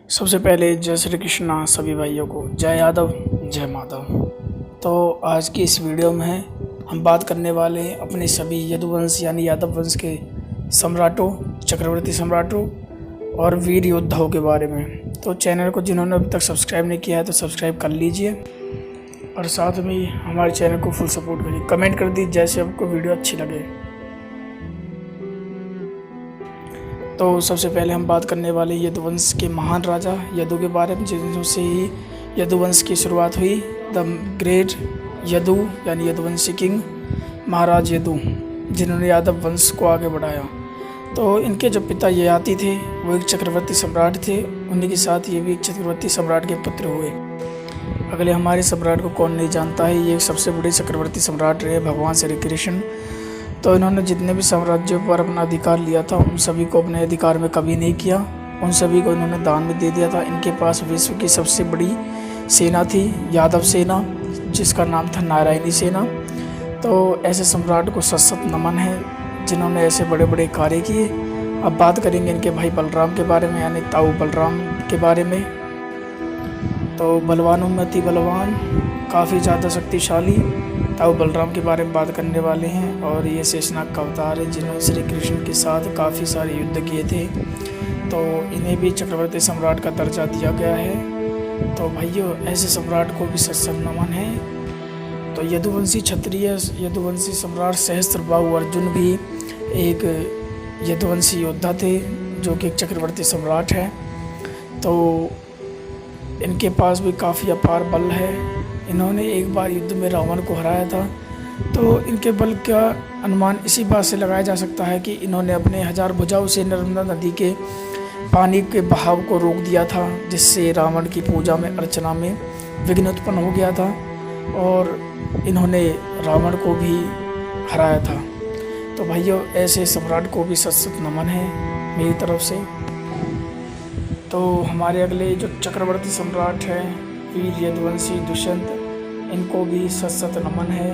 सबसे पहले जय श्री कृष्णा सभी भाइयों को, जय यादव जय माधव। तो आज की इस वीडियो में हम बात करने वाले हैं अपने सभी यदुवंश यानी यादव वंश के सम्राटों, चक्रवर्ती सम्राटों और वीर योद्धाओं के बारे में। तो चैनल को जिन्होंने अभी तक सब्सक्राइब नहीं किया है तो सब्सक्राइब कर लीजिए और साथ में हमारे चैनल को फुल सपोर्ट करिए। कमेंट कर दीजिए जैसे आपको वीडियो अच्छी लगे। तो सबसे पहले हम बात करने वाले यदुवंश के महान राजा यदु के बारे में, जिनसे ही यदुवंश की शुरुआत हुई। द ग्रेट यदु यानी यदुवंशी किंग महाराज यदु, जिन्होंने यादव वंश को आगे बढ़ाया। तो इनके जो पिता ययाति थे वो एक चक्रवर्ती सम्राट थे, उन्हीं के साथ ये भी एक चक्रवर्ती सम्राट के पुत्र हुए। अगले हमारे सम्राट को कौन नहीं जानता है, ये एक सबसे बड़े चक्रवर्ती सम्राट रहे भगवान श्री कृष्ण। तो इन्होंने जितने भी साम्राज्यों पर अपना अधिकार लिया था उन सभी को अपने अधिकार में कभी नहीं किया, उन सभी को इन्होंने दान में दे दिया था। इनके पास विश्व की सबसे बड़ी सेना थी, यादव सेना, जिसका नाम था नारायणी सेना। तो ऐसे सम्राट को सशक्त नमन है जिन्होंने ऐसे बड़े बड़े कार्य किए। अब बात करेंगे इनके भाई बलराम के बारे में, यानी ताऊ बलराम के बारे में। तो बलवानों में अति बलवान, काफ़ी ज़्यादा शक्तिशाली ताऊ बलराम के बारे में बात करने वाले हैं। और ये शेषनाग का अवतार है जिन्होंने श्री कृष्ण के साथ काफ़ी सारे युद्ध किए थे। तो इन्हें भी चक्रवर्ती सम्राट का दर्जा दिया गया है। तो भाइयों, ऐसे सम्राट को भी सशक्त नमन है। तो यदुवंशी क्षत्रिय यदुवंशी सम्राट सहस्त्रबाहु अर्जुन भी एक यदुवंशी योद्धा थे जो कि एक चक्रवर्ती सम्राट है। तो इनके पास भी काफ़ी अपार बल है। इन्होंने एक बार युद्ध में रावण को हराया था। तो इनके बल का अनुमान इसी बात से लगाया जा सकता है कि इन्होंने अपने 1000 भुजाओं से नर्मदा नदी के पानी के बहाव को रोक दिया था, जिससे रावण की पूजा में अर्चना में विघ्न उत्पन्न हो गया था और इन्होंने रावण को भी हराया था। तो भाइयों, ऐसे सम्राट को भी सशक्त नमन है मेरी तरफ से। तो हमारे अगले जो चक्रवर्ती सम्राट हैं वीर यदुवंशी दुष्यंत, इनको भी सशक्त नमन है।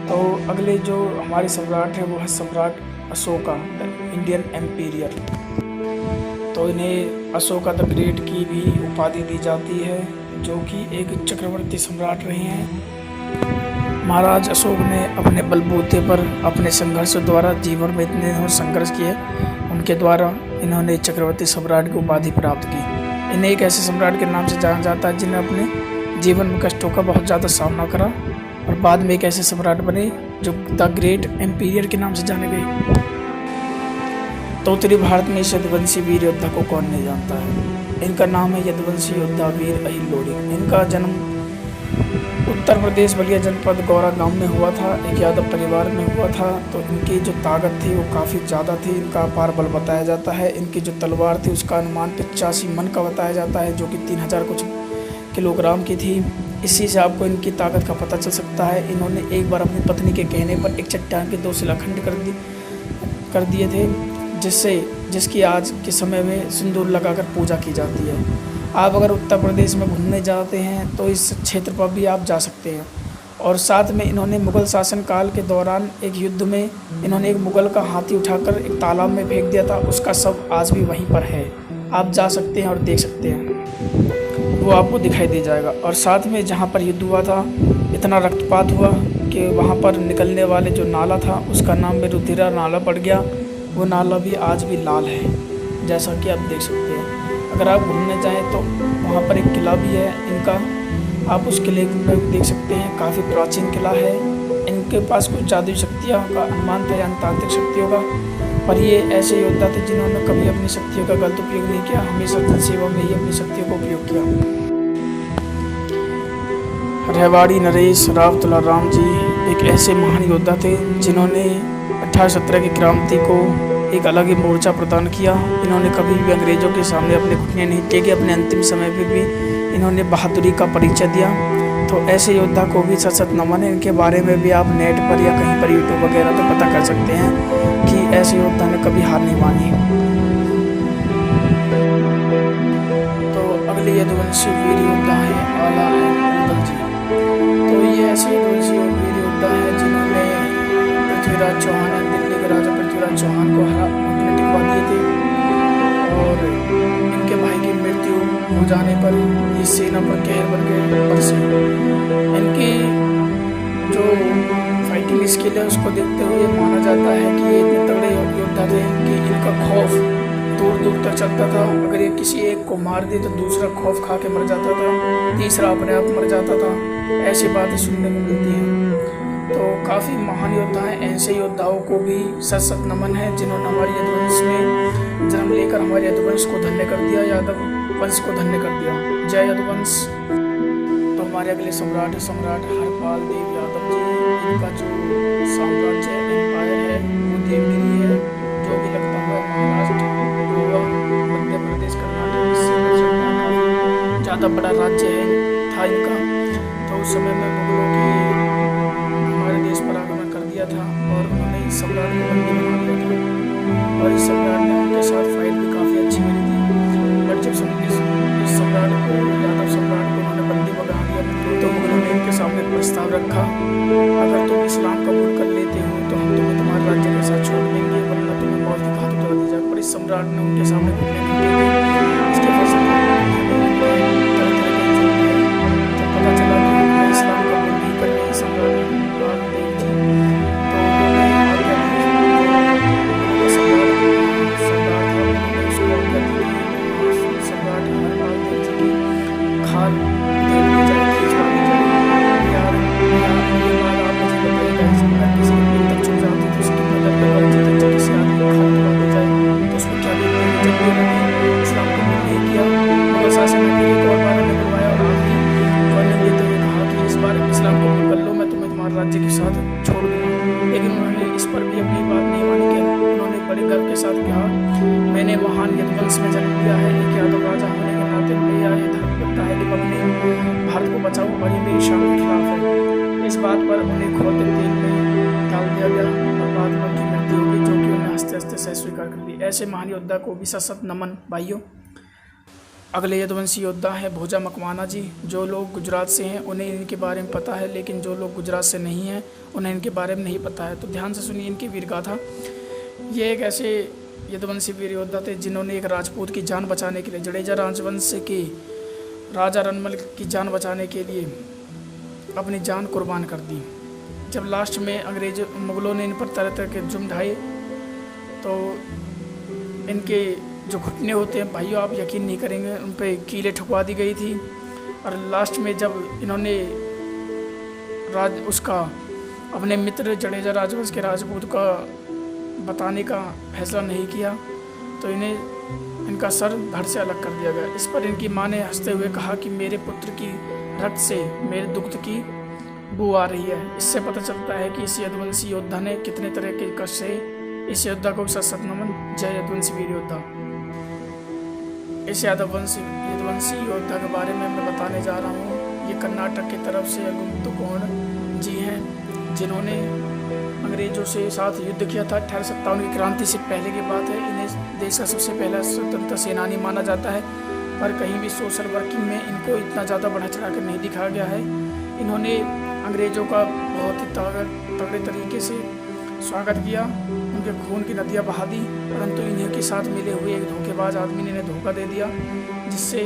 तो अगले जो हमारे सम्राट हैं वो है सम्राट अशोका, द इंडियन एम्पीरियर। तो इन्हें अशोका द ग्रेट की भी उपाधि दी जाती है, जो कि एक चक्रवर्ती सम्राट रहे हैं। महाराज अशोक ने अपने बलबूते पर अपने संघर्ष द्वारा जीवन में इतने संघर्ष किए, उनके द्वारा इन्होंने चक्रवर्ती सम्राट की उपाधि प्राप्त की। इन्हें एक ऐसे सम्राट के नाम से जाना जाता है जिन्हें अपने जीवन में कष्टों का बहुत ज़्यादा सामना करा और बाद में एक ऐसे सम्राट बने जो द ग्रेट एम्पीरियर के नाम से जाने गए। तो उत्तरी भारत में इस यदुवंशी वीर योद्धा को कौन नहीं जानता है। इनका नाम है यदुवंशी योद्धा वीर अहिल्यादेवी। इनका जन्म उत्तर प्रदेश बलिया जनपद गौरा गांव में हुआ था, एक यादव परिवार में हुआ था। तो इनकी जो ताकत थी वो काफ़ी ज़्यादा थी, इनका अपार बल बताया जाता है। इनकी जो तलवार थी उसका अनुमान 85 मन का बताया जाता है, जो कि 3000 कुछ किलोग्राम की थी। इसी से आपको इनकी ताकत का पता चल सकता है। इन्होंने एक बार अपनी पत्नी के कहने पर एक चट्टान के 2 शिलाखंड कर दिए थे, जिसकी आज के समय में सिंदूर लगाकर पूजा की जाती है। आप अगर उत्तर प्रदेश में घूमने जाते हैं तो इस क्षेत्र पर भी आप जा सकते हैं। और साथ में इन्होंने मुग़ल शासनकाल के दौरान एक युद्ध में इन्होंने एक मुग़ल का हाथी उठाकर एक तालाब में फेंक दिया था, उसका शव आज भी वहीं पर है। आप जा सकते हैं और देख सकते हैं, वो आपको दिखाई दे जाएगा। और साथ में जहाँ पर युद्ध हुआ था इतना रक्तपात हुआ कि वहाँ पर निकलने वाले जो नाला था उसका नाम भी रुधिरा नाला पड़ गया। वो नाला भी आज भी लाल है, जैसा कि आप देख सकते हैं। अगर आप घूमने जाएं तो वहाँ पर एक किला भी है इनका, आप उस किले में देख सकते हैं। काफ़ी प्राचीन किला है। इनके पास कुछ जादुई शक्तियों का अनुमान था, तांत्रिक शक्तियों का, पर ये ऐसे योद्धा थे जिन्होंने कभी अपनी शक्तियों का गलत उपयोग नहीं किया, हमेशा जनसेवा में ही अपनी शक्तियों का उपयोग किया। रहवाड़ी नरेश राव तुलाराम जी एक ऐसे महान योद्धा थे जिन्होंने 1817 की क्रांति को एक अलग ही मोर्चा प्रदान किया। इन्होंने कभी भी अंग्रेज़ों के सामने अपने घुटने नहीं टेके, अपने अंतिम समय पे भी इन्होंने बहादुरी का परिचय दिया। तो ऐसे योद्धा को भी सशक्त नमन है। इनके बारे में भी आप नेट पर या कहीं पर यूट्यूब वगैरह पर पता कर सकते हैं कि ऐसे योद्धा ने कभी हार नहीं मानी। तो अगले यदुवंशी वीर योद्धा है आला मुगल जी। तो ये ऐसे यदुवंशी वीर योद्धा है जिन्होंने पृथ्वीराज चौहान, दिल्ली के राजा पृथ्वीराज चौहान को घुटने टिकवा दिए थे और इनके भाई की मृत्यु सेना पर कहर बन गए बरसे। इनकी जो फाइटिंग स्किल है उसको देखते हुए माना जाता है कि ये इतने तगड़े योद्धा थे कि इनका खौफ दूर दूर तक चलता था। अगर ये किसी एक को मार दे तो दूसरा खौफ खा के मर जाता था, तीसरा अपने आप मर जाता था। ऐसी बातें सुनने को मिलती हैं। तो काफ़ी महान योद्धा हैं। ऐसे योद्धाओं को भी सत सत नमन है जिन्होंने हमारे यदुवंश में जन्म लेकर हमारे यदुवंश को धन्य कर दिया, यादव वंश को धन्य कर दिया। जय यदुवंश। तो हमारे अगले सम्राट है सम्राट हरपाल देव यादव जी। इनका जो साम्राज्य एम्पायर है वो देवगिरी है, जो कि लगता हुआ महाराष्ट्र, गोवा, मध्य प्रदेश, कर्नाटक, इससे ज़्यादा बड़ा राज्य है था इनका। तो उस समय में मुगलों की हमारे देश पर आक्रमण कर दिया था और उन्होंने इस सम्राट को बंदी बना दिया था। और इस सम्राट ने उनके साथ फाइट भी काफ़ी अच्छी मिली थी। बट जब इस सम्राट को, यादव सम्राट को उन्होंने बंदी बना दिया तो मुगलों ने इनके सामने प्रस्ताव रखा, अगर तुम इस्लाम कबूल कर लेते हो तो हम तुम्हें तुम्हारे राज्य के साथ छोड़ देंगे, वरना तुम्हें मौत की घात उतार दी जाए। पर इस सम्राट ने उनके सामने घुटने नहीं टेके। इसके फैसले जब पता चला कि मैं इस्लाम कबूल नहीं कर रही सम्राट हरपाल देव जी, तो उन्होंने सरदार सम्राट हरपाल देव जी की खाल राज्य के साथ छोड़ दूंगा। लेकिन उन्होंने इस पर भी अपनी बात नहीं मानी कि उन्होंने बड़े गर्व के साथ कहा, मैंने महान यदुवंश में जन्म लिया है, एक यादव राजा होने के नाते मेरा ये धर्म लगता है कि मैं अपने भारत को बचाऊं और ये मेरी शान के खिलाफ है। इस बात पर उन्हें खौलते तेल में डाल दिया गया और बाद में उनकी मृत्यु हो गई, जो कि उन्हें हंसते हंसते सह स्वीकार कर ली। ऐसे महान योद्धा को भी सत नमन भाइयों। अगले यदुवंशी योद्धा है भोजा मकवाना जी। जो लोग गुजरात से हैं उन्हें इनके बारे में पता है, लेकिन जो लोग गुजरात से नहीं हैं उन्हें इनके बारे में नहीं पता है। तो ध्यान से सुनिए इनकी वीर गाथा। ये एक ऐसे यदुवंशी वीर योद्धा थे जिन्होंने एक राजपूत की जान बचाने के लिए, जडेजा राजवंश के राजा रणमल की जान बचाने के लिए अपनी जान कुर्बान कर दी। जब लास्ट में मुगलों ने इन पर तरह तरह के जुर्म ढाए तो इनके जो घुटने होते हैं भाइयों, आप यकीन नहीं करेंगे, उन पर कीलें ठुकवा दी गई थी। और लास्ट में जब इन्होंने उसका अपने मित्र जडेजा राजवंश के राजपूत का बताने का फैसला नहीं किया तो इनका सर धड़ से अलग कर दिया गया। इस पर इनकी माँ ने हंसते हुए कहा कि मेरे पुत्र की रक्त से मेरे दुग्ध की बू आ रही है। इससे पता चलता है कि इस यदुवंशी योद्धा ने कितने तरह के कष्ट से इस योद्धा को सत नमन। जय यदुवंशी वीर योद्धा। इस यदुवंशी योद्धा के बारे में मैं बताने जा रहा हूँ। ये कर्नाटक की तरफ से अगुमुत्तुकोण जी हैं, जिन्होंने अंग्रेजों से साथ युद्ध किया था। 1857 की क्रांति से पहले की बात है। इन्हें देश का सबसे पहला स्वतंत्रता सेनानी माना जाता है, पर कहीं भी सोशल वर्किंग में इनको इतना ज़्यादा बढ़ा चढ़ा कर नहीं दिखाया गया है। इन्होंने अंग्रेज़ों का बहुत ही तगड़े तरीके से स्वागत किया, उनके खून की नदियाँ बहा दी, परंतु इन्हीं के साथ मिले हुए एक धोखेबाज आदमी ने इन्हें धोखा दे दिया, जिससे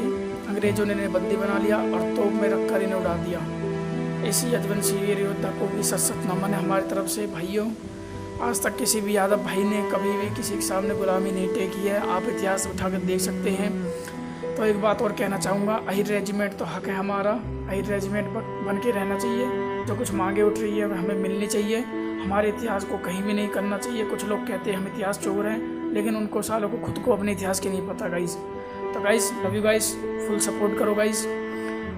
अंग्रेज़ों ने इन्हें बंदी बना लिया और तोप में रखकर इन्हें उड़ा दिया। इसी यदुवंशी वीर योद्धा को भी सत नमन है हमारी तरफ से भाइयों। आज तक किसी भी यादव भाई ने कभी भी किसी के सामने गुलामी नहीं टेकी है, आप इतिहास उठाकर देख सकते हैं। तो एक बात और कहना चाहूँगा, अहिर रेजिमेंट तो हक है हमारा, अहिर रेजिमेंट बन के रहना चाहिए। जो कुछ मांगे उठ रही है वह हमें मिलनी चाहिए। हमारे इतिहास को कहीं भी नहीं करना चाहिए। कुछ लोग कहते हैं हम इतिहास चोर हैं, लेकिन उनको सालों को खुद को अपने इतिहास की नहीं पता गाइस। तो guys love you guys, full support करो गाइस,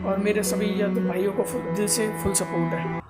और मेरे सभी भाइयों को दिल से फुल सपोर्ट है।